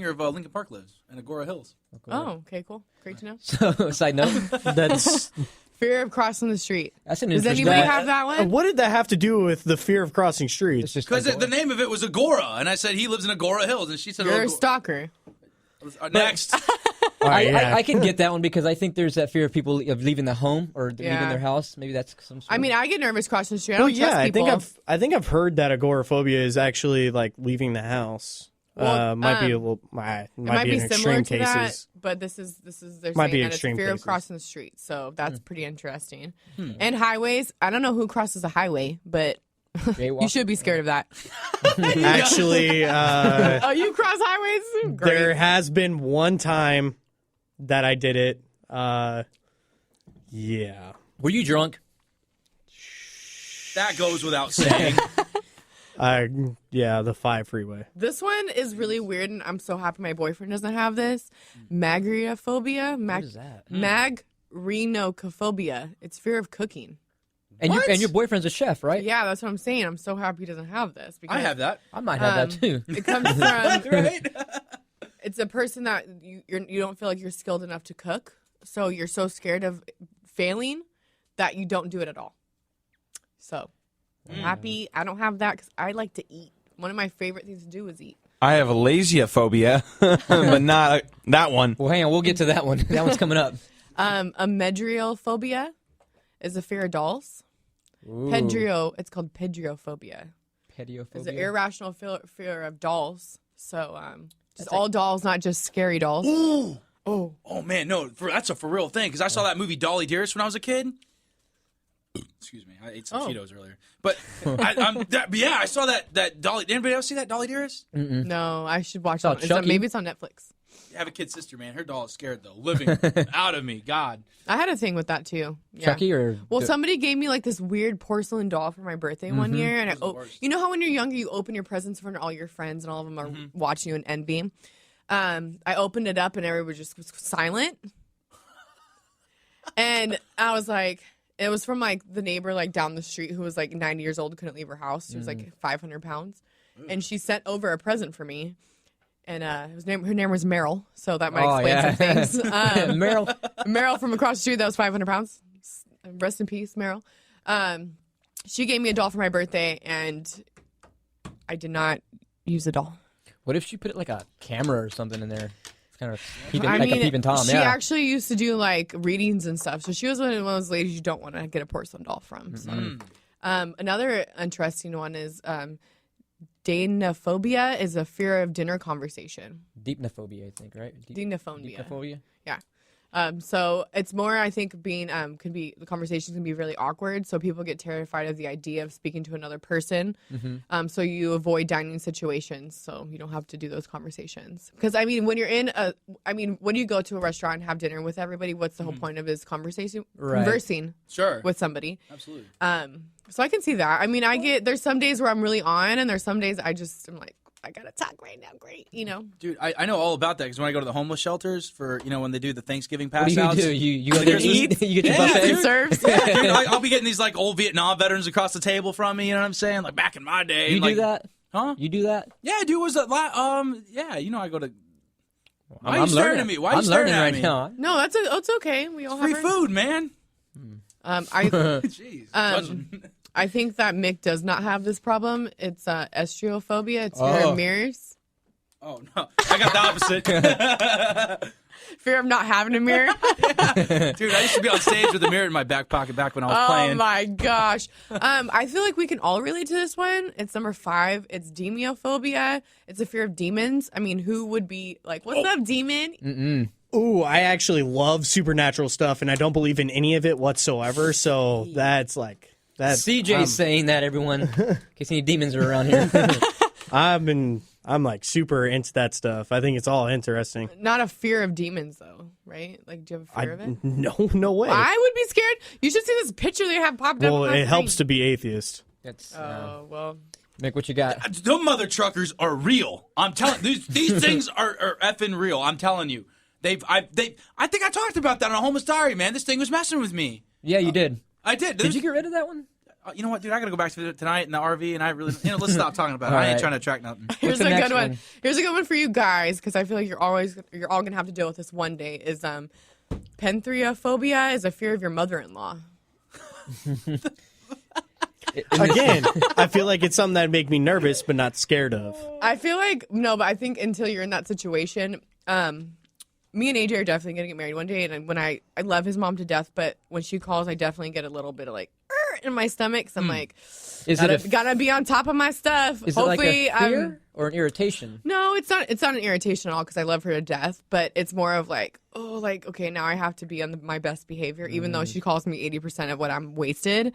near Lincoln Park lives in Agora Hills. Oh, okay, cool. Great to know. So, side note, That's Fear of crossing the street. that's an Does interesting. anybody have that one? what did that have to do with the fear of crossing It's streets? just Because like, the name of it was Agora, and I said he lives in Agora Hills, and she said You're a Agora. stalker. Next. All right, yeah. I can get that one because I think there's that fear of people of leaving the home or leaving Yeah. their house. Maybe that's some sort I mean, of... I get nervous crossing the street. I Well, don't yeah, trust I people. think I've heard that agoraphobia is actually like leaving the house. Well, Might be a little, might be in similar extreme to cases. that, but this is they're Might saying be that it's extreme fear of cases. crossing the street. So that's pretty interesting. And highways. I don't know who crosses a highway, but you should be scared of that. Actually, Oh, you cross highways? Great. there has been one time that I did it. Yeah. Were you drunk? That goes without saying. Yeah, the 5 freeway. This one is really weird, and I'm so happy my boyfriend doesn't have this. Magriophobia. What is that? Magrinocophobia. It's fear of cooking. And What? your boyfriend's a chef, right? Yeah, that's what I'm saying. I'm so happy he doesn't have this. Because, I have that. I might have that too. It comes from Right? it's a person that you don't feel like you're skilled enough to cook, so you're so scared of failing that you don't do it at all. So I'm happy I don't have that because I like to eat. One of my favorite things to do is eat. I have a phobia, but not that one. Well, hang on, we'll get to that one. That one's coming up. A medriophobia is a fear of dolls. It's called pedriophobia. Pediophobia. It's an irrational fear of dolls. So just all dolls, not just scary dolls. Ooh. Oh man, no, that's a for real thing. Because I saw that movie Dolly Dearest when I was a kid. Excuse me, I ate some Cheetos earlier. But I saw that Dolly. Did anybody else see that Dolly Dearest? No, I should watch Oh, that. Chucky? Maybe it's on Netflix. I have a kid sister, man. Her doll is scared the living out of me. God. I had a thing with that too. Yeah. Chucky or... Well, somebody gave me like this weird porcelain doll for my birthday one year, and you know how when you're younger you open your presents in front of all your friends, and all of them are watching you and envying. I opened it up, and everybody just was silent, and I was like, it was from like the neighbor like down the street who was like 90 years old, couldn't leave her house. She was like 500 pounds, and she sent over a present for me. And her name was Meryl, so that might explain some things. Meryl from across the street that was 500 pounds. Rest in peace, Meryl. She gave me a doll for my birthday, and I did not use the doll. What if she put like a camera or something in there? It's kind of peeping, I like mean, a peeping Tom. She Yeah. actually used to do like readings and stuff. So she was one of those ladies you don't want to get a porcelain doll from. So. Another interesting one is Danophobia is a fear of dinner conversation. Deepnophobia, I think, right? Dinophobia. Deepnophobia. Yeah. So it's more, I think, the conversations can be really awkward. So people get terrified of the idea of speaking to another person. So you avoid dining situations so you don't have to do those conversations. Because, I mean, when you go to a restaurant and have dinner with everybody, what's the whole point of is conversing with somebody. Absolutely. So I can see that. I mean, there's some days where I'm really on, and there's some days I'm like, I gotta talk right now. Great, Dude, I know all about that because when I go to the homeless shelters for, when they do the Thanksgiving What pass do you outs. do? You go there and eat? You get your buffet? dude. serves. Yeah, dude, I'll be getting these like old Vietnam veterans across the table from me. You know what I'm saying? Like back in my day. You like, do that? Huh? You do that? Yeah, dude. Was that? Yeah, I go to. Why are I'm you staring learning. at me? Why are you I'm staring learning at right me? now. No, it's okay. We all Free have food, man. Jeez. I think that Mick does not have this problem. It's estriophobia. It's fear of mirrors. Oh no, I got the opposite. Fear of not having a mirror. Dude, I used to be on stage with a mirror in my back pocket back when I was playing. Oh my gosh. I feel like we can all relate to this one. It's number 5. It's demiophobia. It's a fear of demons. I mean, who would be like, what's up, demon? Ooh, I actually love supernatural stuff, and I don't believe in any of it whatsoever. So that's like that. CJ's saying that, everyone, in case any demons are around here. I'm like super into that stuff. I think it's all interesting. Not a fear of demons, though, right? Like, do you have a fear of it? No way. I would be scared. You should see this picture they have popped up. Well, it helps to be atheist. That's, Oh, well. Mick, what you got? The mother truckers are real. I'm telling these things are effing real. I'm telling you. I think I talked about that on a homeless diary, man. This thing was messing with me. Yeah, you did. I did. Did you get rid of that one? You know what, dude? I gotta go back to it tonight in the RV, and I really, let's stop talking about it. I ain't right. trying to attract nothing. Here's the a next good one. one? Here's a good one for you guys because I feel like you're all gonna have to deal with this one day. Is Phobia is a fear of your mother-in-law. Again, I feel like it's something that'd make me nervous, but not scared of. I feel like no, but I think until you're in that situation, me and AJ are definitely gonna get married one day. And when I love his mom to death, but when she calls, I definitely get a little bit of like in my stomach. So I'm like, gotta be on top of my stuff. Is Hopefully, it like a fear or an irritation? No, it's not. It's not an irritation at all because I love her to death. But it's more of like, oh, like okay, now I have to be on my best behavior, even though she calls me 80% of what I'm wasted,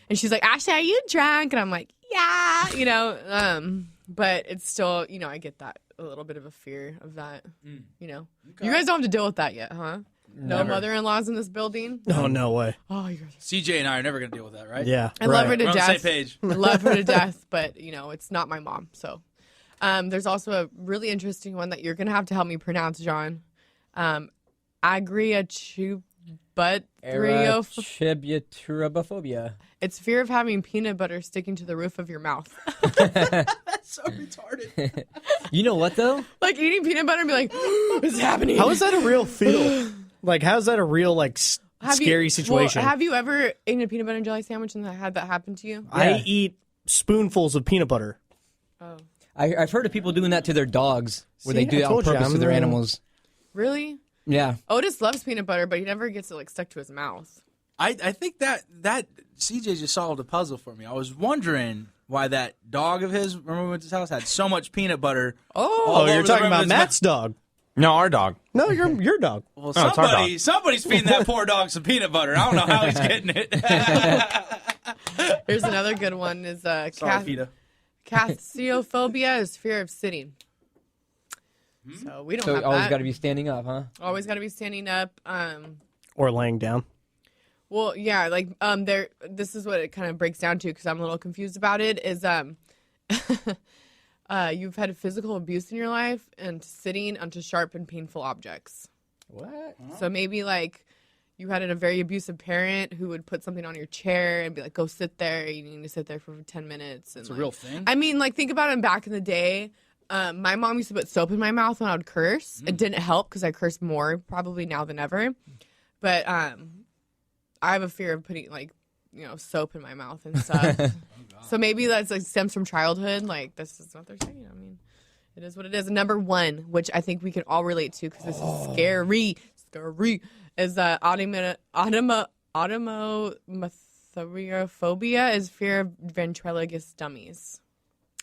and she's like, Ashley, are you drunk? And I'm like, yeah, you know. But it's still, you know, I get that a little bit of a fear of that. You know, you guys don't have to deal with that yet, huh? No Never. mother-in-laws in this building. Oh, no way. Oh, you guys. CJ and I are never gonna deal with that, right? Yeah. I love her right. to We're on the death. same page. I love her to death, but you know, it's not my mom. So, there's also a really interesting one that you're gonna have to help me pronounce, John. Chibutyrobophobia. It's fear of having peanut butter sticking to the roof of your mouth. That's so retarded. You know what though? Like eating peanut butter and be like, what's happening? How is that a real feel? Like, how's that a real, like, scary situation? Well, have you ever eaten a peanut butter and jelly sandwich and had that happen to you? I eat spoonfuls of peanut butter. Oh, I've heard of people doing that to their dogs, where See, they do I that on told you, purpose I'm to their the- animals. really? Yeah. Otis loves peanut butter, but he never gets it like stuck to his mouth. I think that CJ just solved a puzzle for me. I was wondering why that dog of his, remember we went to his house, had so much peanut butter. Oh, you're talking about Matt's dog. No, our dog. No, your dog. Well, it's our dog. somebody's feeding that poor dog some peanut butter. I don't know how he's getting it. Here's another good one: is Sorry, Fita. Cassiophobia is fear of sitting. So we don't So have always that. got to be standing up, huh? Always got to be standing up. Or laying down. Well, yeah, like there. This is what it kind of breaks down to because I'm a little confused about it. Is you've had physical abuse in your life and sitting onto sharp and painful objects. What? So maybe like you had a very abusive parent who would put something on your chair and be like, "Go sit there. You need to sit there for 10 minutes." And It's a real thing. I mean, like think about it. Back in the day, my mom used to put soap in my mouth when I would curse. It didn't help because I curse more probably now than ever. But I have a fear of putting like soap in my mouth and stuff. So maybe that's like stems from childhood. Like this is what they're saying. I mean, it is what it is. And number one, which I think we can all relate to because this is scary, is automathophobia is fear of ventriloquist dummies.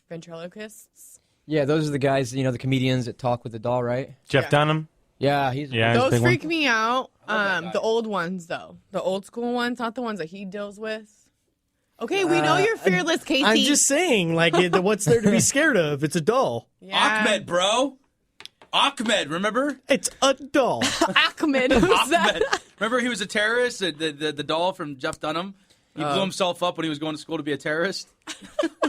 Ventriloquists. Yeah, those are the guys, the comedians that talk with the doll, right? Jeff Yeah. Dunham. Yeah, he's Yeah, Those big freak one. me out. The old ones though, the old school ones, not the ones that he deals with. Okay, we know you're fearless, Casey. I'm just saying, like, what's there to be scared of? It's a doll. yeah. Ahmed, bro. Ahmed, remember? It's a doll. Ahmed. Who's that? Ahmed. Remember he was a terrorist? The doll from Jeff Dunham? He blew himself up when he was going to school to be a terrorist.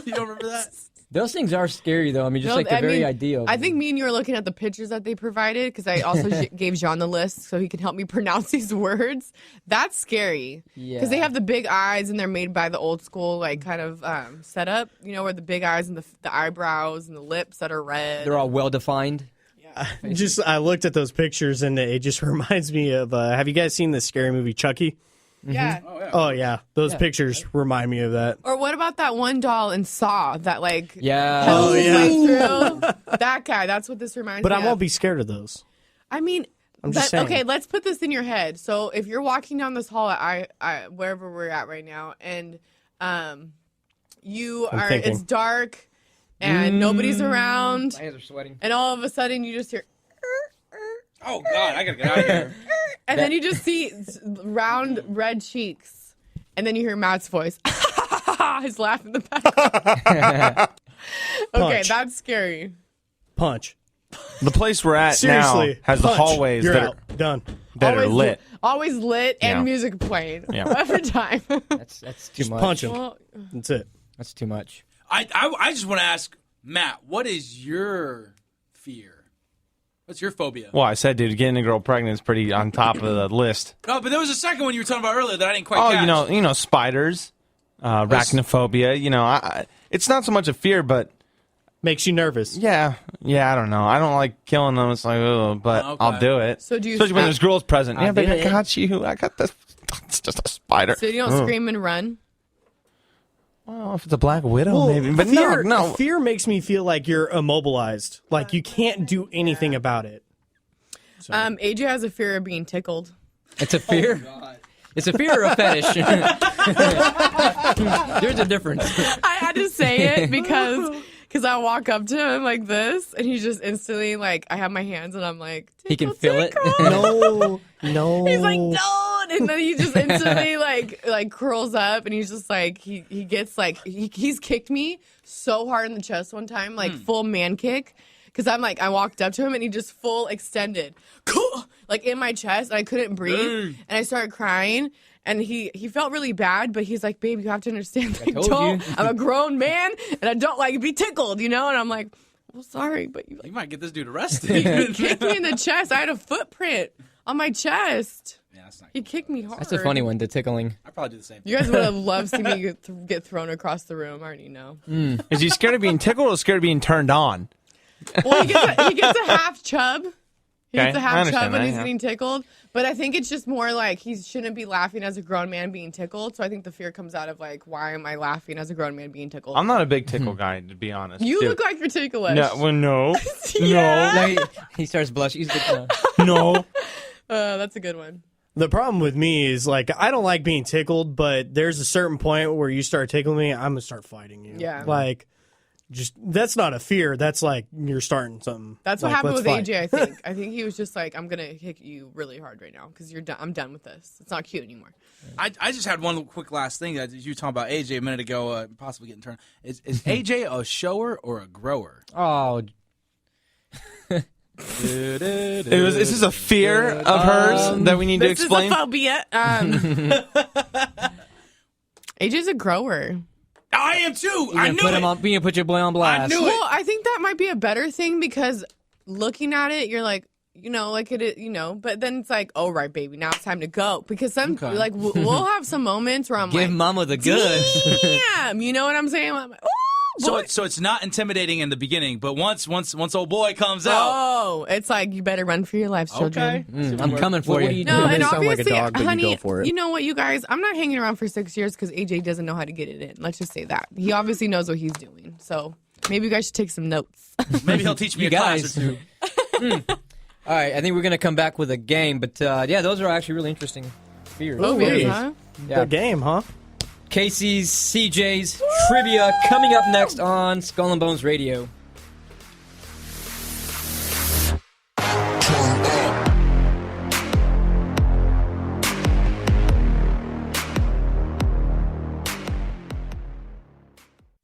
You don't remember that? Those things are scary, though. I mean, just No, like the I very mean, idea of I them. think me and you were looking at the pictures that they provided because I also gave Jean the list so he can help me pronounce these words. That's scary because they Yeah. have the big eyes and they're made by the old school like kind of setup. Where the big eyes and the eyebrows and the lips that are red. They're all well-defined. I looked at those pictures and it just reminds me of. Have you guys seen the scary movie Chucky? Yeah. Oh, yeah. Oh yeah, those pictures remind me of that. Or what about that one doll in Saw that like Yeah. hell Oh, just yeah. went through? That guy. That's what this reminds But me I of. won't be scared of those. I mean, I'm just saying. okay, let's put this in your head. So if you're walking down this hall at wherever we're at right now, and thinking. it's dark and nobody's around, My hands are sweating. and all of a sudden you just hear, Oh, God, I got to get out of here. and then you just see round red cheeks, and then you hear Matt's voice. He's laughing in the back. Okay, Punch. that's scary. Punch. The place we're at Seriously. now has the punch. hallways You're that out. Done. are lit. Always lit and Yeah. music playing Yeah. every time. That's too Just much. punch him. Well, That's it. That's too much. I just want to ask, Matt, what is your fear? What's your phobia? Well, I said, dude, getting a girl pregnant is pretty on top of the list. No, but there was a second one you were talking about earlier that I didn't quite Oh, catch. you know, spiders. arachnophobia. You know, it's not so much a fear, but Makes you nervous. yeah, I don't know. I don't like killing them. It's like, oh, but Okay. I'll do it. So do you? Especially when there's girls present. Yeah, baby, I did it. got you. I got this. It's just a spider. So you don't scream and run? Well, if it's a black widow, Well, maybe. But fear, no. Fear makes me feel like you're immobilized. Like you can't do anything about it. AJ has a fear of being tickled. It's a fear. It's a fear or a fetish. There's a difference. I had to say it because I walk up to him like this, and he just instantly like I have my hands, and I'm like, He can tickle, feel it. tickle. No. He's like, don't, and then he just instantly like curls up, and he's just like he gets like he's kicked me so hard in the chest one time, like full man kick. Because I'm like, I walked up to him and he just full extended, like in my chest, and I couldn't breathe. And I started crying, and he felt really bad, but he's like, babe, you have to understand, like, told you. I'm a grown man, and I don't like be tickled, you know? And I'm like, well, sorry, but you You might get this dude arrested. kicked me in the chest. I had a footprint on my chest. Yeah, that's not He kicked me hard. That's a funny one, the tickling. I probably do the same thing. You guys would have loved to see me get thrown across the room. I already know. Is he scared of being tickled or scared of being turned on? Well, he gets a half chub. He Okay, gets a I half understand chub when that, he's yeah. getting tickled. But I think it's just more like he shouldn't be laughing as a grown man being tickled. So I think the fear comes out of like, why am I laughing as a grown man being tickled? I'm not a big tickle guy, to be honest. You Dude. look like you're ticklish. No, well, no. Yeah. Like, he starts blushing. He's like, No. That's a good one. The problem with me is like I don't like being tickled, but there's a certain point where you start tickling me, I'm gonna start fighting you. Yeah. Like, just that's not a fear. That's like you're starting something. That's what Like, happened with let's fight. AJ, I think. I think he was just like, I'm going to hit you really hard right now because you're done. I'm done with this. It's not cute anymore. I just had one quick last thing that you were talking about AJ a minute ago, possibly getting turned. Is AJ a shower or a grower? oh, Is this a fear of hers that we need to This explain? is a phobia. AJ's a grower. I am too. you're I gonna knew put it. him on. You're gonna put your boy on blast. knew it. Well, I think that might be a better thing because looking at it, you're like, you know, like it, you know, but then it's like, oh, right, baby, now it's time to go. Because some, Okay. like, we'll have some moments where I'm Give like, mama the goods. damn, you know what I'm saying? I'm like, oh, So it's not intimidating in the beginning, but once old boy comes out, oh, it's like, you better run for your lives, children. okay. I'm coming for What you. do you No, do? and sound like a obviously, dog, but you honey, go for it. you know what, you guys, I'm not hanging around for 6 years because AJ doesn't know how to get it in. Let's just say that. He obviously knows what he's doing. So maybe you guys should take some notes. Maybe he'll teach me You a class guys. or two. All right, I think we're gonna come back with a game, but yeah, those are actually really interesting fears. Phobias, wait. huh? Yeah. The game, huh? Casey's, CJ's trivia coming up next on Skull and Bones Radio.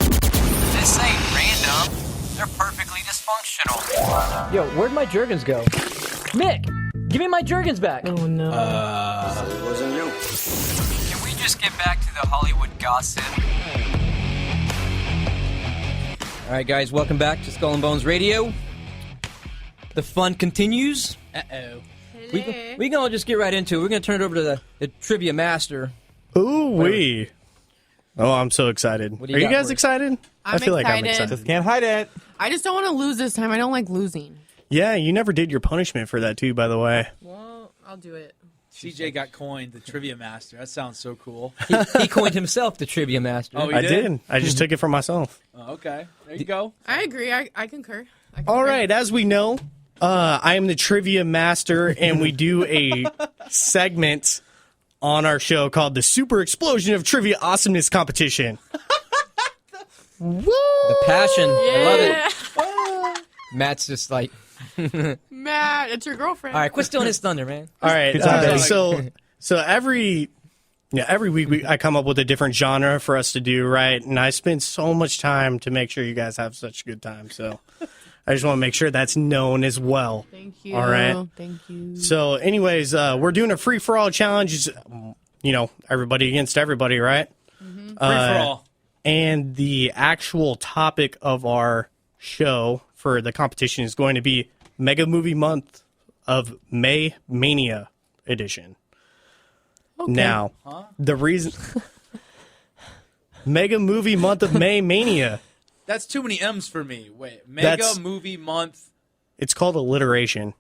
This ain't random. They're perfectly dysfunctional. Yo, where'd my Jergens go? Mick, give me my Jergens back. Oh, no. Can we just get back to the Hollywood gossip? All right, guys, welcome back to Skull and Bones Radio. The fun continues. Uh-oh. We can all just get right into it. We're going to turn it over to the trivia master. Ooh wee. Oh, I'm so excited. What do Are you you got guys for us? excited? I I'm feel like I'm excited. excited. Can't hide it. I just don't want to lose this time. I don't like losing. Yeah, you never did your punishment for that too, by the way. Well, I'll do it. CJ got coined the trivia master. That sounds so cool. He coined himself the trivia master. Oh, he I did? did. I just took it for myself. Oh, okay. There you go. I agree. I concur. All right, as we know, I am the trivia master, and we do a segment on our show called the Super Explosion of Trivia Awesomeness Competition. The passion. I love Yeah. it. Matt's just like, Matt, it's your girlfriend. all right, quit stealing his thunder, man. All right, Good time, so every week I come up with a different genre for us to do, right? And I spend so much time to make sure you guys have such a good time. So I just want to make sure that's known as well. Thank you. All right. Thank you. So, anyways, we're doing a free for all challenge. It's, everybody against everybody, right? Free for all. And the actual topic of our show for the competition is going to be Mega Movie Month of May Mania Edition. Okay. Now, the reason Mega Movie Month of May Mania. That's too many M's for me. Wait, Mega Movie Month. It's called alliteration.